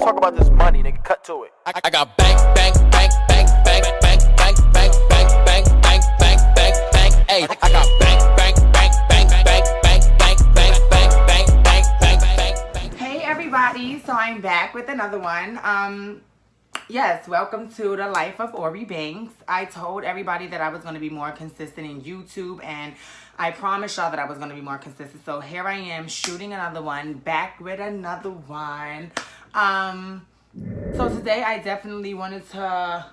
talk about this money, nigga. Cut to it. I got bank, bank, bank, bank, bank, bank, bank, bank, bank, bank, bank, bank, bank, bank. Hey, I got bank, bank, bank, bank, bank, bank, bank, bank, bank, bank, bank, bank, bank, bank. Hey everybody, so I'm back with another one. Yes, welcome to the life of Ori Banks. I told everybody that I was going to be more consistent in YouTube, and I promised y'all that I was going to be more consistent. So here I am shooting another one, back with another one. So today I definitely wanted to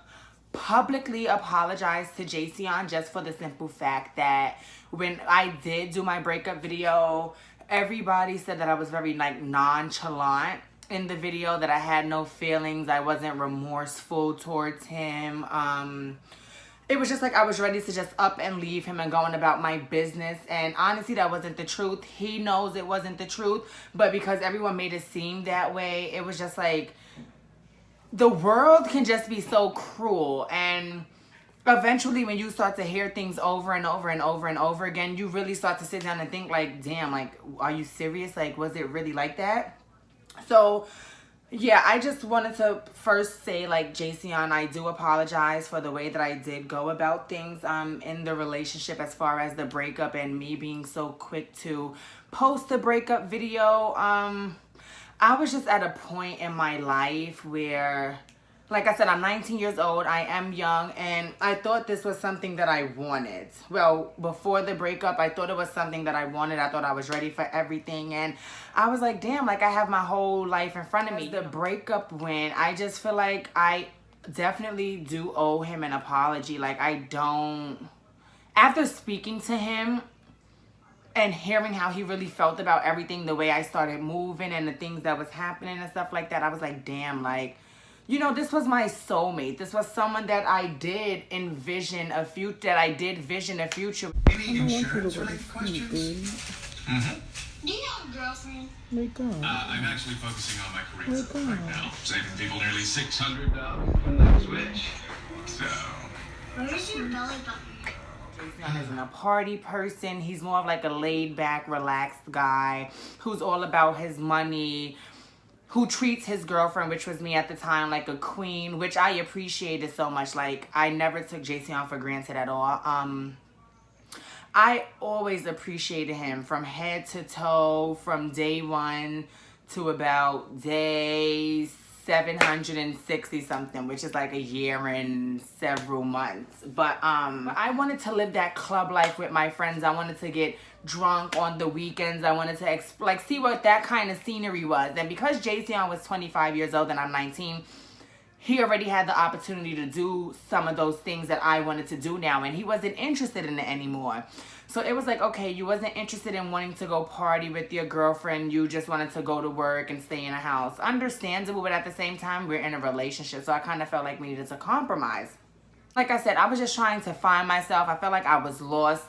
publicly apologize to Jayceon, just for the simple fact that when I did do my breakup video, everybody said that I was very nonchalant in the video, that I had no feelings, I wasn't remorseful towards him. It was just like I was ready to just up and leave him and going about my business, and honestly that wasn't the truth. He knows it wasn't the truth, but because everyone made it seem that way, it was just like the world can just be so cruel. And eventually when you start to hear things over and over and over and over again, you really start to sit down and think like, damn, like, are you serious? Like, was it really like that? So yeah, I just wanted to first say, like, Jayceon, I do apologize for the way that I did go about things in the relationship, as far as the breakup and me being so quick to post the breakup video. I was just at a point in my life where, like I said, I'm 19 years old, I am young, and I thought this was something that I wanted. Well, before the breakup, I thought it was something that I wanted. I thought I was ready for everything, and I was like, damn, like I have my whole life in front of me. The breakup went, I just feel like I definitely do owe him an apology. Like, I don't, after speaking to him and hearing how he really felt about everything, the way I started moving and the things that was happening and stuff like that, I was like, damn, like, you know, this was my soulmate. This was someone that I did envision a future, that I did vision a future. Any insurance-related questions? Mm-hmm. Do you have a girlfriend? I'm actually focusing on my career right now, saving people nearly $600 when they switch. So, Where's your belly button? Jayceon isn't a party person. He's more of like a laid-back, relaxed guy who's all about his money, who treats his girlfriend, which was me at the time, like a queen, which I appreciated so much. Like, I never took Jayceon for granted at all. I always appreciated him from head to toe, from day one to about day 760 something, which is like a year and several months. But I wanted to live that club life with my friends. I wanted to get drunk on the weekends. I wanted to see what that kind of scenery was. And because Jayceon was 25 years old and I'm 19, he already had the opportunity to do some of those things that I wanted to do now, and he wasn't interested in it anymore. So it was like, okay, you wasn't interested in wanting to go party with your girlfriend. You just wanted to go to work and stay in a house. Understandable, but at the same time, we're in a relationship. So I kind of felt like we needed to compromise. Like I said, I was just trying to find myself. I felt like I was lost.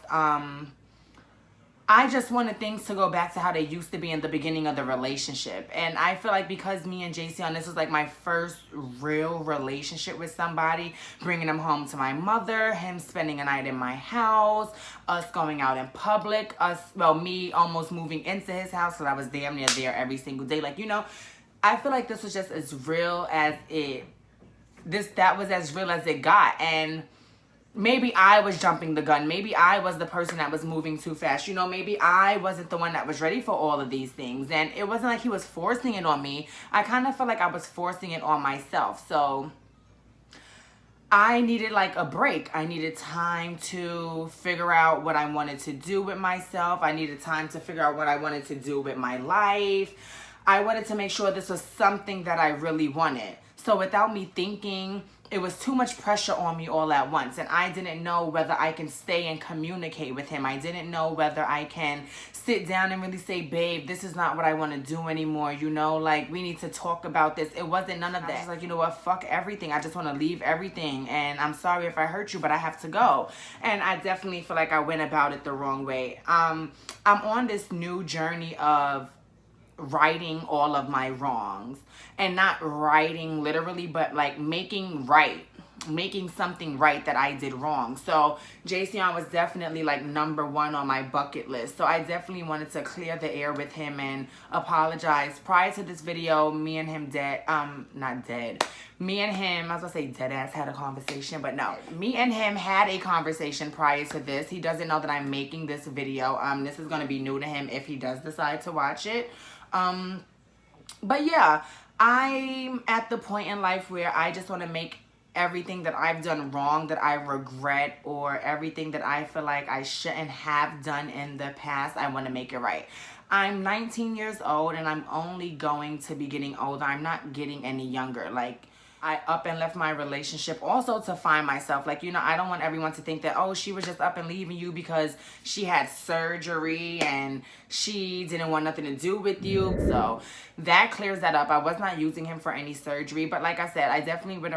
I just wanted things to go back to how they used to be in the beginning of the relationship. And I feel like because me and Jayceon, this was like my first real relationship with somebody, bringing him home to my mother, him spending a night in my house, us going out in public, me almost moving into his house, because I was damn near there every single day. Like, you know, I feel like this was just as real as that was as real as it got. And maybe I was jumping the gun. Maybe I was the person that was moving too fast. You know, maybe I wasn't the one that was ready for all of these things. And it wasn't like he was forcing it on me. I kind of felt like I was forcing it on myself. So I needed like a break. I needed time to figure out what I wanted to do with myself. I needed time to figure out what I wanted to do with my life. I wanted to make sure this was something that I really wanted. So without me thinking, it was too much pressure on me all at once, and I didn't know whether I can stay and communicate with him. I didn't know whether I can sit down and really say, babe, this is not what I want to do anymore, you know, like, we need to talk about this. It wasn't none of that. I was like, you know what, fuck everything. I just want to leave everything, and I'm sorry if I hurt you, but I have to go. And I definitely feel like I went about it the wrong way. I'm on this new journey of righting all of my wrongs, and not writing literally, but like making right making something right that I did wrong. So Jayceon was definitely like #1 on my bucket list. So I definitely wanted to clear the air with him and apologize. Prior to this video, me and him not dead. Me and him, I was gonna say dead ass had a conversation, but no. Me and him had a conversation prior to this. He doesn't know that I'm making this video. This is gonna be new to him if he does decide to watch it. But yeah, I'm at the point in life where I just want to make everything that I've done wrong, that I regret, or everything that I feel like I shouldn't have done in the past, I want to make it right. I'm 19 years old and I'm only going to be getting older. I'm not getting any younger. Like, I up and left my relationship also to find myself. Like, you know, I don't want everyone to think that, oh, she was just up and leaving you because she had surgery and she didn't want nothing to do with you. So that clears that up. I was not using him for any surgery. But like I said, I definitely went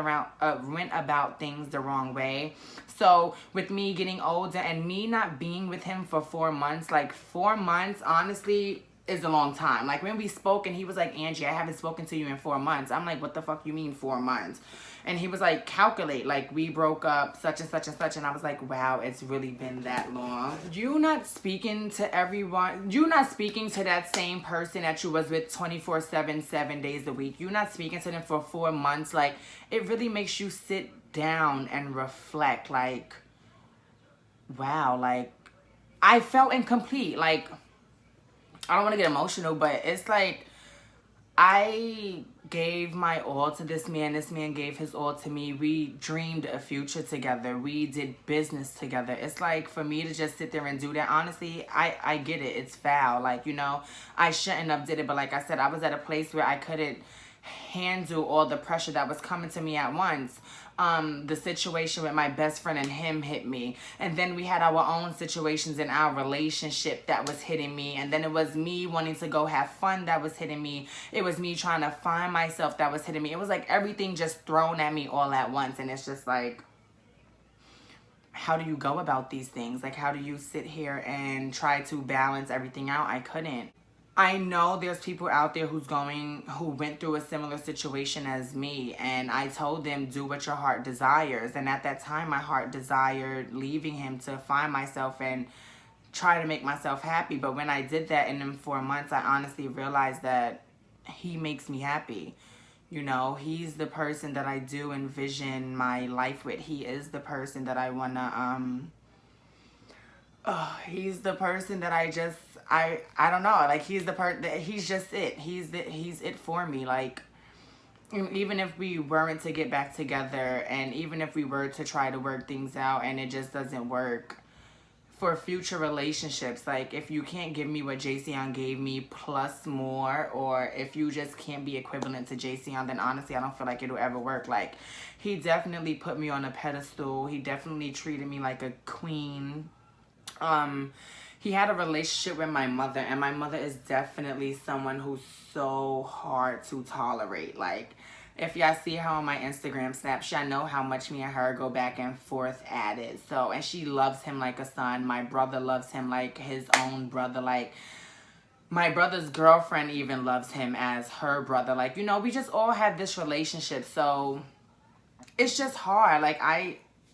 about things the wrong way. So with me getting older and me not being with him for 4 months, like 4 months, honestly, is a long time. Like when we spoke and he was like, Angie, I haven't spoken to you in 4 months. I'm like, what the fuck you mean 4 months? And he was like, calculate, like we broke up such and such and such. And I was like, wow, it's really been that long. You not speaking to everyone. You not speaking to that same person that you was with 24/7, 7 days a week. You not speaking to them for 4 months. Like it really makes you sit down and reflect. Like, wow, like I felt incomplete. Like, I don't want to get emotional, but it's like I gave my all to this man. This man gave his all to me. We dreamed a future together. We did business together. It's like for me to just sit there and do that, honestly, I get it. It's foul. Like, you know, I shouldn't have did it. But like I said, I was at a place where I couldn't handle all the pressure that was coming to me at once. The situation with my best friend and him hit me, and then we had our own situations in our relationship that was hitting me, and then it was me wanting to go have fun that was hitting me. It was me trying to find myself that was hitting me. It was like everything just thrown at me all at once, and it's just like, how do you go about these things? Like, how do you sit here and try to balance everything out? I couldn't. I know there's people out there who went through a similar situation as me, and I told them, do what your heart desires. And at that time, my heart desired leaving him to find myself and try to make myself happy. But when I did that in them 4 months, I honestly realized that he makes me happy. You know, he's the person that I do envision my life with. He is the person that I want to, he's the person that I don't know, like he's just it. He's it for me. Like, even if we weren't to get back together, and even if we were to try to work things out and it just doesn't work for future relationships, like if you can't give me what Jayceon gave me plus more, or if you just can't be equivalent to Jayceon, then honestly I don't feel like it'll ever work. Like, he definitely put me on a pedestal. He definitely treated me like a queen. He had a relationship with my mother, and my mother is definitely someone who's so hard to tolerate. Like, if y'all see her on my Instagram snaps, y'all know how much me and her go back and forth at it. So, and she loves him like a son. My brother loves him like his own brother. Like, my brother's girlfriend even loves him as her brother. Like, you know, we just all have this relationship. So, it's just hard. Like,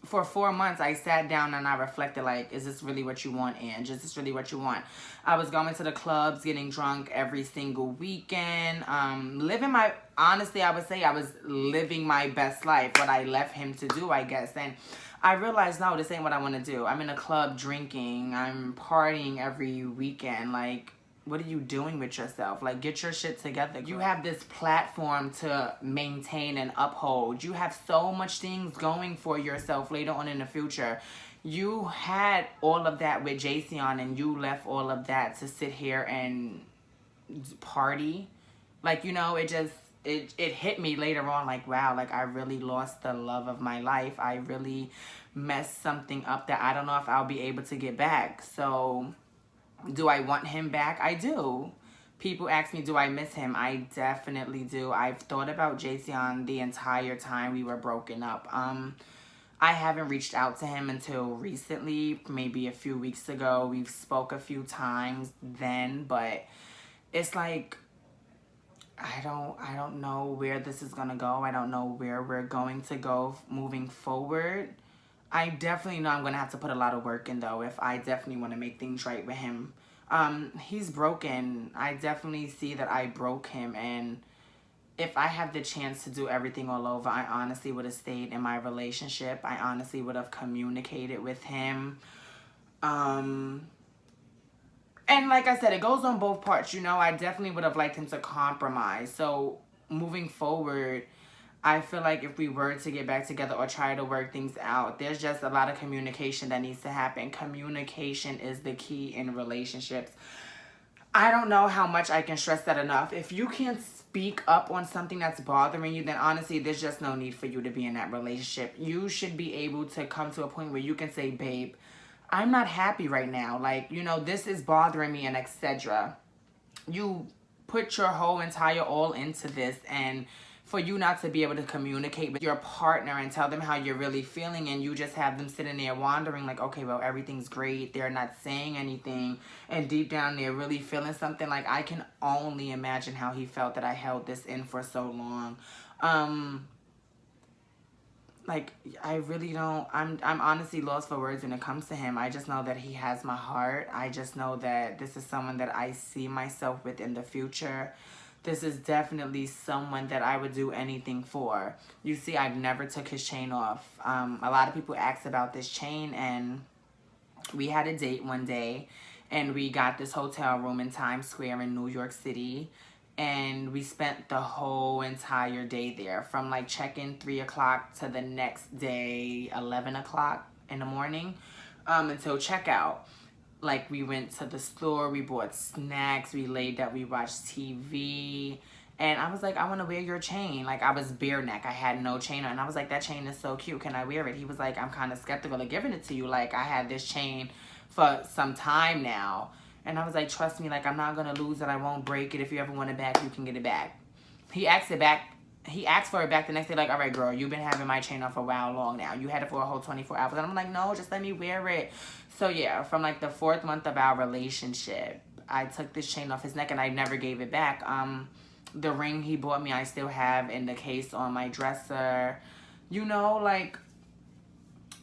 for 4 months, I sat down and I reflected, like, is this really what you want, Ange? Is this really what you want? I was going to the clubs, getting drunk every single weekend, honestly, I would say I was living my best life, what I left him to do, I guess. And I realized, no, this ain't what I want to do. I'm in a club drinking, I'm partying every weekend. Like, what are you doing with yourself? Like, get your shit together. You have this platform to maintain and uphold. You have so much things going for yourself later on in the future. You had all of that with Jayceon, and you left all of that to sit here and party. Like, you know, it hit me later on, like, wow, like, I really lost the love of my life. I really messed something up that I don't know if I'll be able to get back. So, do I want him back? I do. People ask me, do I miss him? I definitely do. I've thought about Jayceon the entire time we were broken up. I haven't reached out to him until recently, maybe a few weeks ago. We've spoke a few times then, but it's like, I don't know where this is gonna go. I don't know where we're going to go moving forward. I definitely know I'm gonna have to put a lot of work in though if I definitely want to make things right with him. He's broken. I definitely see that I broke him, and if I had the chance to do everything all over, I honestly would have stayed in my relationship. I honestly would have communicated with him. And like I said, it goes on both parts, you know. I definitely would have liked him to compromise. So moving forward, I feel like if we were to get back together or try to work things out, there's just a lot of communication that needs to happen. Communication is the key in relationships. I don't know how much I can stress that enough. If you can't speak up on something that's bothering you, then honestly, there's just no need for you to be in that relationship. You should be able to come to a point where you can say, babe, I'm not happy right now. Like, you know, this is bothering me and etc. You put your whole entire all into this, and for you not to be able to communicate with your partner and tell them how you're really feeling, and you just have them sitting there wondering like, okay, well, everything's great. They're not saying anything, and deep down they're really feeling something. Like, I can only imagine how he felt that I held this in for so long. Like, I really don't, I'm honestly lost for words when it comes to him. I just know that he has my heart. I just know that this is someone that I see myself with in the future. This is definitely someone that I would do anything for. You see, I've never took his chain off. A lot of people asked about this chain, and we had a date one day, and we got this hotel room in Times Square in New York City, and we spent the whole entire day there, from like check-in 3 o'clock to the next day 11 o'clock in the morning, until checkout. Like, we went to the store, we bought snacks, we laid down, we watched TV. And I was like, I want to wear your chain. Like, I was bare neck. I had no chain on. And I was like, that chain is so cute. Can I wear it? He was like, I'm kind of skeptical of giving it to you. Like, I had this chain for some time now. And I was like, trust me, like, I'm not going to lose it. I won't break it. If you ever want it back, you can get it back. He asked it back. He asked for it back the next day, like, all right, girl, you've been having my chain on for a while long now. You had it for a whole 24 hours. And I'm like, no, just let me wear it. So, yeah, from, like, the 4th month of our relationship, I took this chain off his neck, and I never gave it back. The ring he bought me, I still have in the case on my dresser. You know, like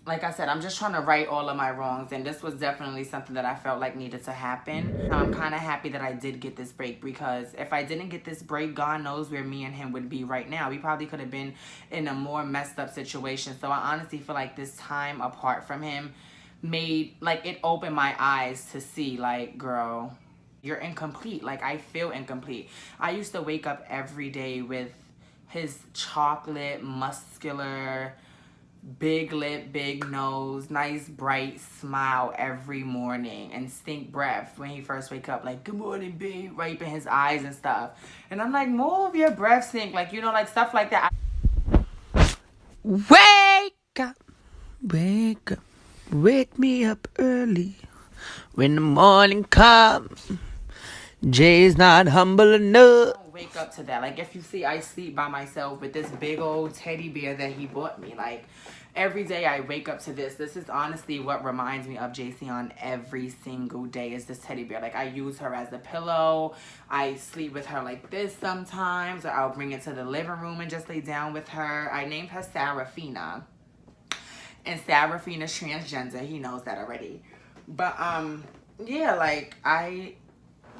I said, I'm just trying to right all of my wrongs, and this was definitely something that I felt like needed to happen. I'm kind of happy that I did get this break, because if I didn't get this break, God knows where me and him would be right now. We probably could have been in a more messed up situation. So I honestly feel like this time apart from him made, like, it opened my eyes to see, like, girl, you're incomplete. Like, I feel incomplete. I used to wake up every day with his chocolate, muscular, big lip, big nose, nice bright smile every morning, and stink breath when he first wake up, like, good morning, babe, wiping his eyes and stuff. And I'm like, move, your breath stink, like, you know, like, stuff like that. Wake up, wake me up early when the morning comes. Jay's not humble enough. Wake up to that. Like, if you see, I sleep by myself with this big old teddy bear that he bought me. Like, every day I wake up to this. This is honestly what reminds me of JC on every single day, is this teddy bear. Like, I use her as a pillow. I sleep with her like this sometimes, or I'll bring it to the living room and just lay down with her. I named her Sarafina, and Sarafina's transgender. He knows that already. But yeah, like, I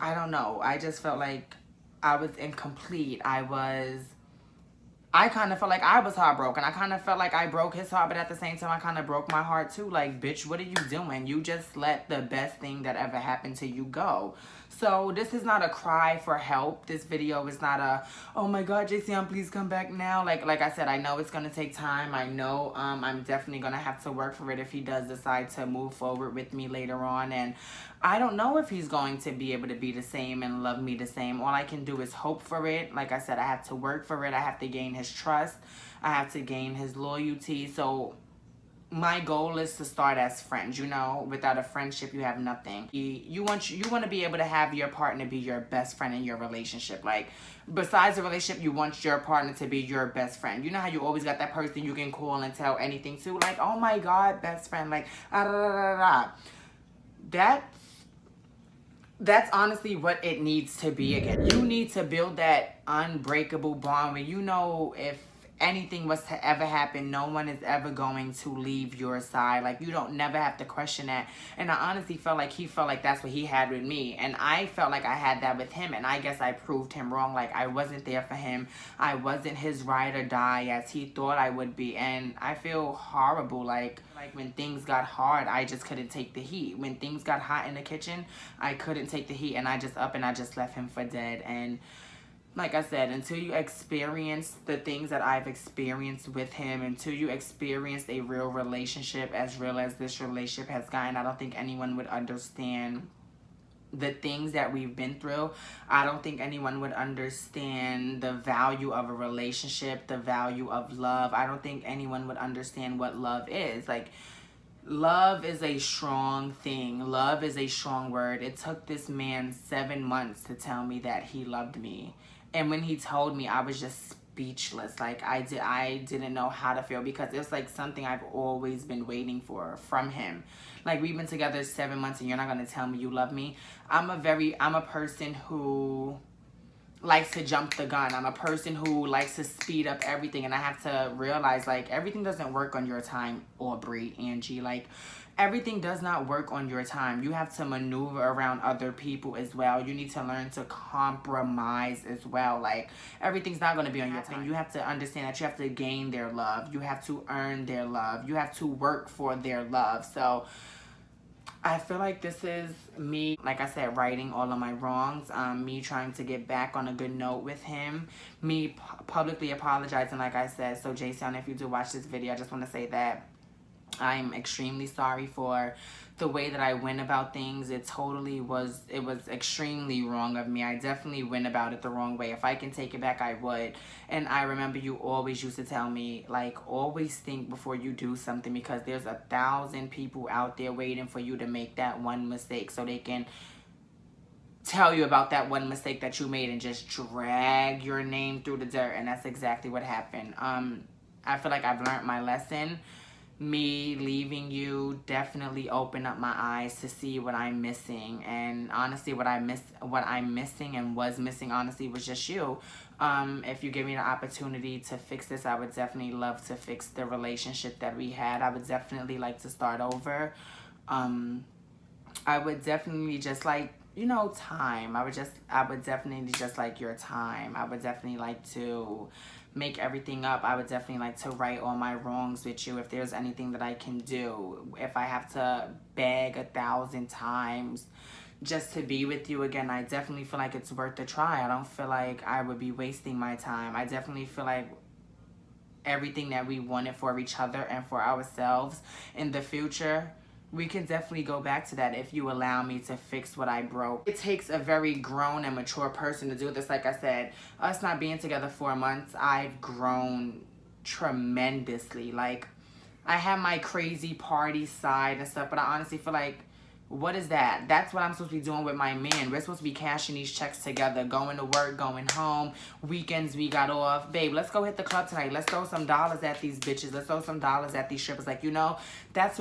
don't know. I just felt like I was incomplete. I kind of felt like I was heartbroken. I kind of felt like I broke his heart, but at the same time, I kind of broke my heart too. Like, bitch, what are you doing? You just let the best thing that ever happened to you go. So this is not a cry for help. This video is not a, oh my God, JC, please come back now. Like I said, I know it's going to take time. I know I'm definitely going to have to work for it if he does decide to move forward with me later on. And I don't know if he's going to be able to be the same and love me the same. All I can do is hope for it. Like I said, I have to work for it. I have to gain his trust. I have to gain his loyalty. So my goal is to start as friends. You know, without a friendship, you have nothing. You want to be able to have your partner be your best friend in your relationship. Like, besides the relationship, you want your partner to be your best friend. You know how you always got that person you can call and tell anything to? Like, oh my God, best friend. Like, that's honestly what it needs to be again. You need to build that unbreakable bond where you know if anything was to ever happen, no one is ever going to leave your side. Like, you don't never have to question that. And I honestly felt like he felt like that's what he had with me, and I felt like I had that with him, and I guess I proved him wrong. Like, I wasn't there for him. I wasn't his ride or die as he thought I would be, and I feel horrible. Like when things got hard, I just couldn't take the heat. When things got hot in the kitchen, I couldn't take the heat, and I just left him for dead. And like I said, until you experience the things that I've experienced with him, until you experience a real relationship as real as this relationship has gotten, I don't think anyone would understand the things that we've been through. I don't think anyone would understand the value of a relationship, the value of love. I don't think anyone would understand what love is. Like, love is a strong thing. Love is a strong word. It took this man 7 months to tell me that he loved me. And when he told me, I was just speechless. Like, I didn't know how to feel, because it's like something I've always been waiting for from him. Like, we've been together 7 months and you're not going to tell me you love me. I'm a person who likes to jump the gun. I'm a person who likes to speed up everything, and I have to realize, like, everything doesn't work on your time, Aubrey, Angie. Like, everything does not work on your time. You have to maneuver around other people as well. You need to learn to compromise as well. Like, everything's not going to be on your time. You have to understand that you have to gain their love. You have to earn their love. You have to work for their love. So I feel like this is me, like I said, righting all of my wrongs, me trying to get back on a good note with him, me publicly apologizing, like I said. So, Jason, if you do watch this video, I just want to say that I'm extremely sorry for the way that I went about things. It was extremely wrong of me. I definitely went about it the wrong way. If I can take it back, I would. And I remember you always used to tell me, like, always think before you do something, because there's 1,000 people out there waiting for you to make that one mistake so they can tell you about that one mistake that you made and just drag your name through the dirt. And that's exactly what happened. I feel like I've learned my lesson. Me leaving you definitely opened up my eyes to see what I'm missing. And honestly, what I'm missing and was missing, honestly, was just you. If you give me the opportunity to fix this, I would definitely love to fix the relationship that we had. I would definitely like to start over. I would definitely just like, you know, time. I would definitely just like your time. I would definitely like to make everything up. I would definitely like to right all my wrongs with you. If there's anything that I can do, if I have to beg 1,000 times just to be with you again, I definitely feel like it's worth a try. I don't feel like I would be wasting my time. I definitely feel like everything that we wanted for each other and for ourselves in the future, we can definitely go back to that if you allow me to fix what I broke. It takes a very grown and mature person to do this. Like I said, us not being together 4 months, I've grown tremendously. Like, I have my crazy party side and stuff, but I honestly feel like, what is that? That's what I'm supposed to be doing with my man. We're supposed to be cashing these checks together, going to work, going home, weekends we got off. Babe, let's go hit the club tonight. Let's throw some dollars at these bitches. Let's throw some dollars at these strippers. Like, you know, that's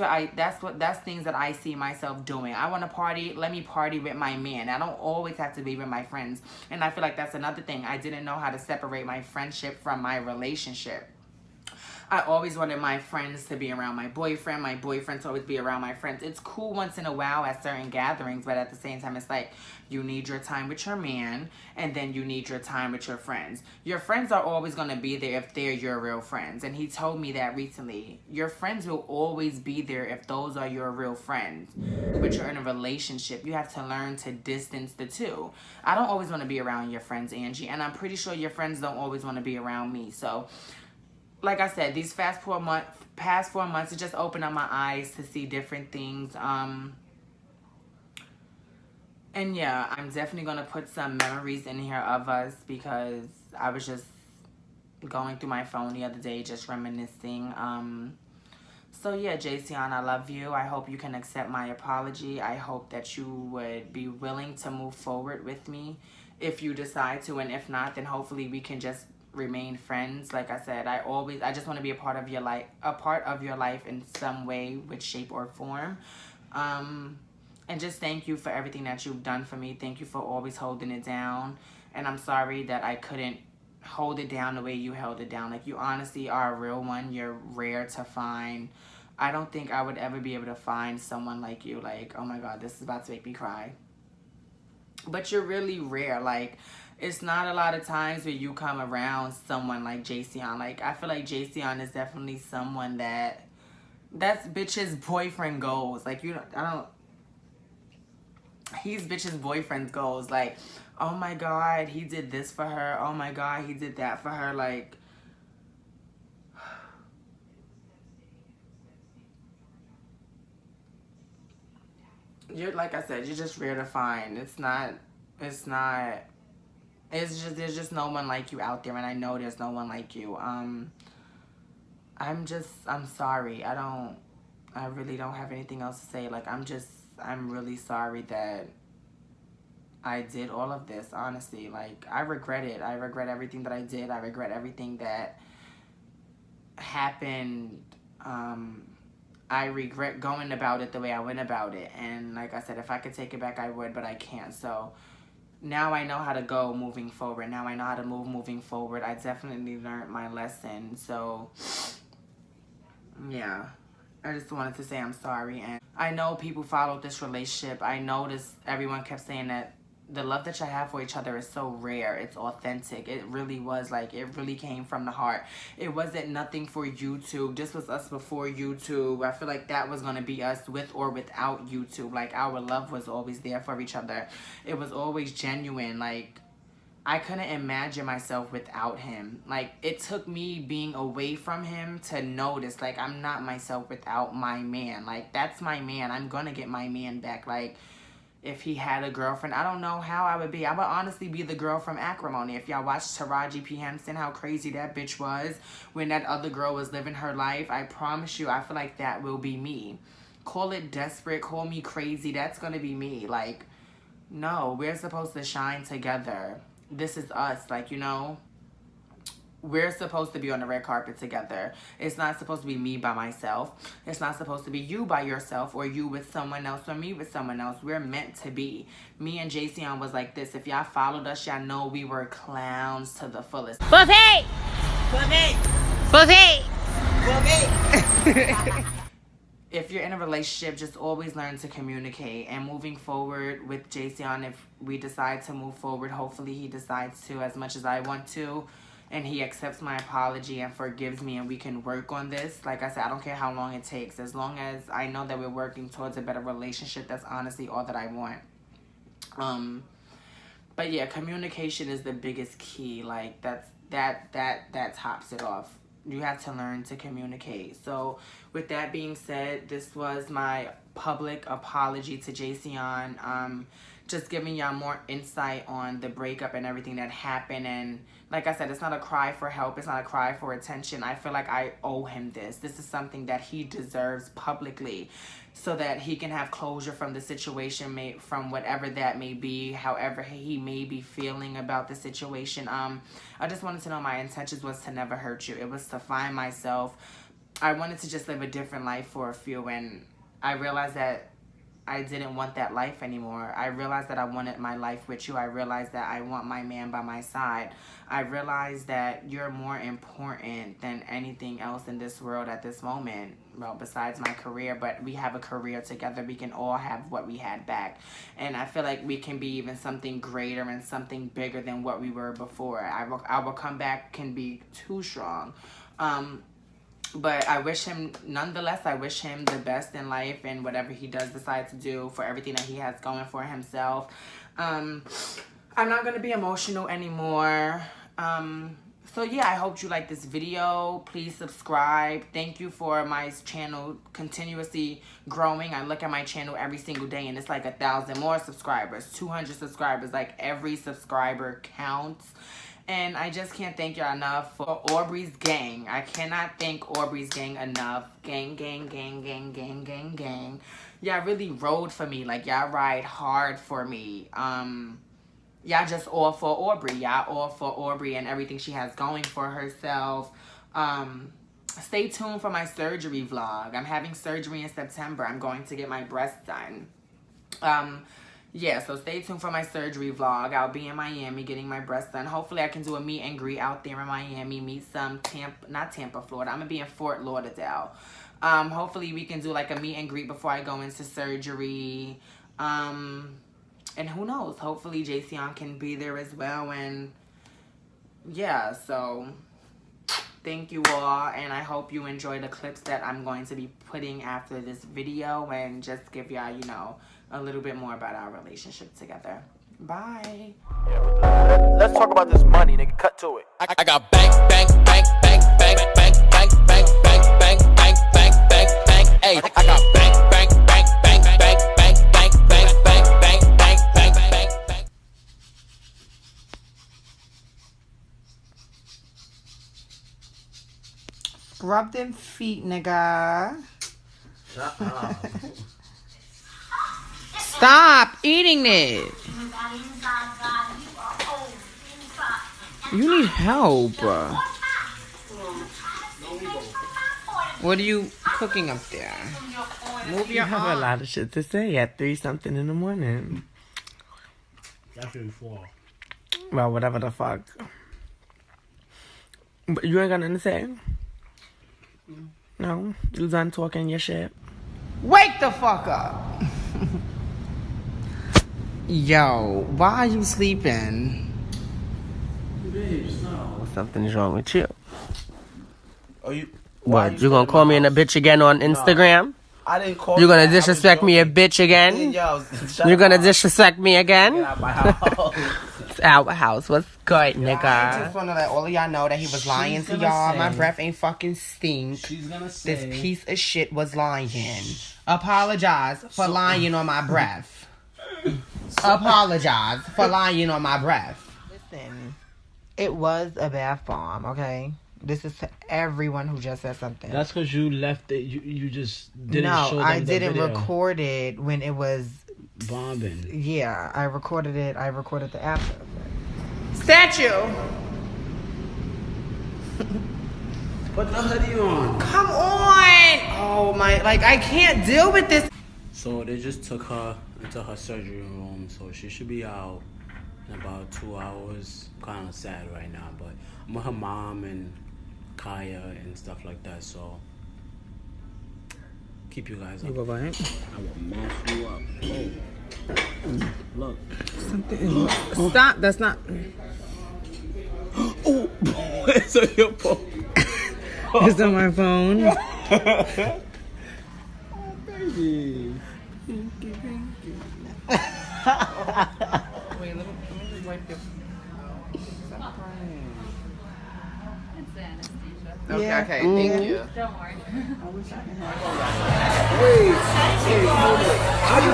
things that I see myself doing. I want to party. Let me party with my man. I don't always have to be with my friends. And I feel like that's another thing. I didn't know how to separate my friendship from my relationship. I always wanted my friends to be around my boyfriend to always be around my friends. It's cool once in a while at certain gatherings, but at the same time, it's like, you need your time with your man, and then you need your time with your friends. Your friends are always going to be there if they're your real friends. And he told me that recently. Your friends will always be there if those are your real friends. But you're in a relationship. You have to learn to distance the two. I don't always want to be around your friends, Angie, and I'm pretty sure your friends don't always want to be around me. So, like I said, these past 4 months, it just opened up my eyes to see different things. And yeah, I'm definitely going to put some memories in here of us, because I was just going through my phone the other day, just reminiscing. So yeah, Jason, I love you. I hope you can accept my apology. I hope that you would be willing to move forward with me if you decide to. And if not, then hopefully we can just remain friends. Like I said, I just want to be a part of your life in some way, with shape or form. And just thank you for everything that you've done for me. Thank you for always holding it down. And I'm sorry that I couldn't hold it down the way you held it down. Like, you honestly are a real one. You're rare to find. I don't think I would ever be able to find someone like you. Like, oh my God, this is about to make me cry. But you're really rare. Like, it's not a lot of times where you come around someone like Jayceon. Like, I feel like Jayceon is definitely someone that's bitch's boyfriend goals. Like, he's bitch's boyfriend's goals. Like, oh my God, he did this for her. Oh my God, he did that for her. Like, you're, like I said, you're just rare to find. There's just no one like you out there, and I know there's no one like you. I'm sorry. I really don't have anything else to say. Like, I'm really sorry that I did all of this, honestly. Like, I regret it. I regret everything that I did. I regret everything that happened. I regret going about it the way I went about it. And like I said, if I could take it back, I would, but I can't. So now I know how to go moving forward. Now I know how to move moving forward. I definitely learned my lesson. So, yeah. I just wanted to say I'm sorry. And I know people followed this relationship. I noticed everyone kept saying that the love that you have for each other is so rare. It's authentic. It really was. Like, it really came from the heart. It wasn't nothing for YouTube. This was us before YouTube. I feel like that was going to be us with or without YouTube. Like, our love was always there for each other. It was always genuine. Like, I couldn't imagine myself without him. Like, it took me being away from him to notice, like, I'm not myself without my man. Like, that's my man. I'm going to get my man back. Like, if he had a girlfriend, I don't know how I would be. I would honestly be the girl from Acrimony. If y'all watched Taraji P. Henson, how crazy that bitch was when that other girl was living her life, I promise you, I feel like that will be me. Call it desperate, call me crazy, that's going to be me. Like, no, we're supposed to shine together. This is us, like, you know, we're supposed to be on the red carpet together. It's not supposed to be me by myself. It's not supposed to be you by yourself, or you with someone else, or me with someone else. We're meant to be. Me and Jayceon was like this. If y'all followed us, y'all know we were clowns to the fullest. Buffet! Buffet! Buffet! Buffet! If you're in a relationship, just always learn to communicate. And moving forward with Jayceon, if we decide to move forward, hopefully he decides to as much as I want to. And he accepts my apology and forgives me, and we can work on this. Like I said, I don't care how long it takes. As long as I know that we're working towards a better relationship, that's honestly all that I want. But yeah, communication is the biggest key. Like, that tops it off. You have to learn to communicate. So with that being said, this was my public apology to Jayceon. Just giving y'all more insight on the breakup and everything that happened. And like I said, it's not a cry for help. It's not a cry for attention. I feel like I owe him this. This is something that he deserves publicly, so that he can have closure from the situation, from whatever that may be, however he may be feeling about the situation. I just wanted to know my intentions was to never hurt you. It was to find myself. I wanted to just live a different life for a few, and I realized that I didn't want that life anymore. I realized that I wanted my life with you. I realized that I want my man by my side. I realized that you're more important than anything else in this world at this moment. Well, besides my career, but we have a career together. We can all have what we had back. And I feel like we can be even something greater and something bigger than what we were before. Our comeback can be too strong. But I wish him, nonetheless, I wish him the best in life and whatever he does decide to do, for everything that he has going for himself. I'm not going to be emotional anymore. So yeah, I hope you like this video. Please subscribe. Thank you for my channel continuously growing. I look at my channel every single day and it's like 1,000 more subscribers, 200 subscribers. Like, every subscriber counts. And I just can't thank y'all enough for Aubrey's gang. I cannot thank Aubrey's gang enough. Gang, gang, gang, gang, gang, gang, gang. Y'all really rode for me. Like, y'all ride hard for me. Y'all just all for Aubrey. Y'all all for Aubrey and everything she has going for herself. Stay tuned for my surgery vlog. I'm having surgery in September. I'm going to get my breast done. Yeah, so stay tuned for my surgery vlog. I'll be in Miami getting my breast done. Hopefully I can do a meet and greet out there in Miami. Meet some not Tampa, Florida. I'm going to be in Fort Lauderdale. Hopefully we can do like a meet and greet before I go into surgery. And who knows? Hopefully Jayceon can be there as well. And yeah, so thank you all. And I hope you enjoy the clips that I'm going to be putting after this video. And just give y'all, you know, a little bit more about our relationship together. Bye. Let's talk about this money, nigga. Cut to it. I got bank, bank, bank, bank, bank, bank, bank, bank, bank, bank, bank, bank, bank, bank. Hey, I got bank, bank, bank, bank, bank, bank, bank, bank, bank, bank, bank, bank, bank, bank. Rub them feet, nigga. Shut up. Stop eating it. You need help. What are you cooking up there? Move your I have a arm. lot of shit to say at 3-something in the morning. Definitely 4. Well, whatever the fuck. But you ain't got nothing to say? No? You done talking your shit? Wake the fuck up. Yo, why are you sleeping? Something's wrong with you. Oh, you? What, you gonna call me in a bitch again on Instagram? I didn't call You gonna that. I was disrespect me a joking. bitch again? Yo, shut You're gonna up. disrespect me again? Get out my house. It's our house. What's good, I nigga? just want to let all of y'all know that he was lying to gonna y'all. My say- breath ain't fucking stink. She's gonna say. This piece of shit was lying. Apologize for lying on my breath. Apologize for lying on my breath. Listen, it was a bath bomb, okay? This is to everyone who just said something. That's because you left it. You just didn't show No, them I the didn't video. record it when it was. Bombing. Yeah, I recorded it. I recorded the after. Statue! Put the hoodie on. Come on! Oh my, like, I can't deal with this. So they just took her into her surgery room. So she should be out in about 2 hours. Kind of sad right now, but I'm with her mom and Kaya and stuff like that. So keep you guys up. I will mash you up. Oh. Look. Stop, that's not. Oh, it's on your phone. It's on my phone. Oh, baby. Wait, let me wipe your. Okay, okay, thank you. Don't worry.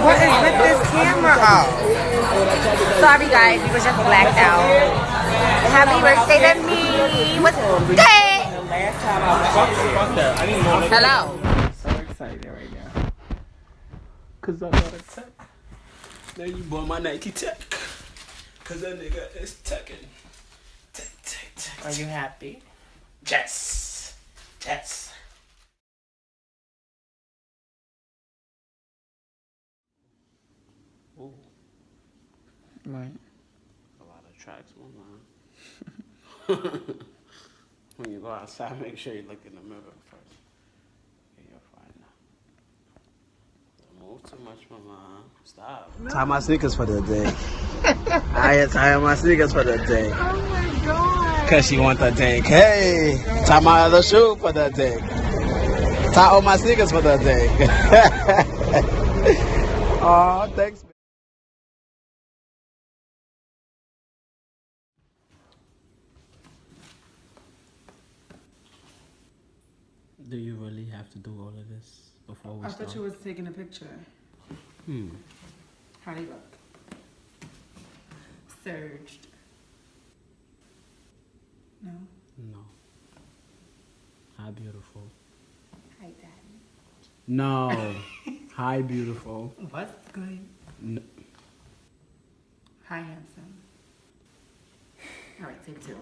What is with this camera off? Sorry, guys. We were just blacked out. Happy birthday to me. What's day? Hello. I'm so excited right now. Cause I got a tech. Now you bought my Nike Tech. Cause that nigga is teching. Tech. Are you happy? Yes. Yes. Ooh, Right. a lot of tracks, mama. When you go outside, make sure you look in the mirror first. Okay, you're fine now. Don't move too much, mama. Stop. Tie my sneakers for the day. I tie my sneakers for the day. Oh my god. Cause she want the day. Hey, tie my other shoe for the day. Tie all my sneakers for the day. Oh, thanks. Do you really have to do all of this before we I start? thought you was taking a picture. How do you look? Surged. No? No. Hi, beautiful. Hi, Daddy. No. Hi, beautiful. What's good? No. Hi, handsome. All right, take 2.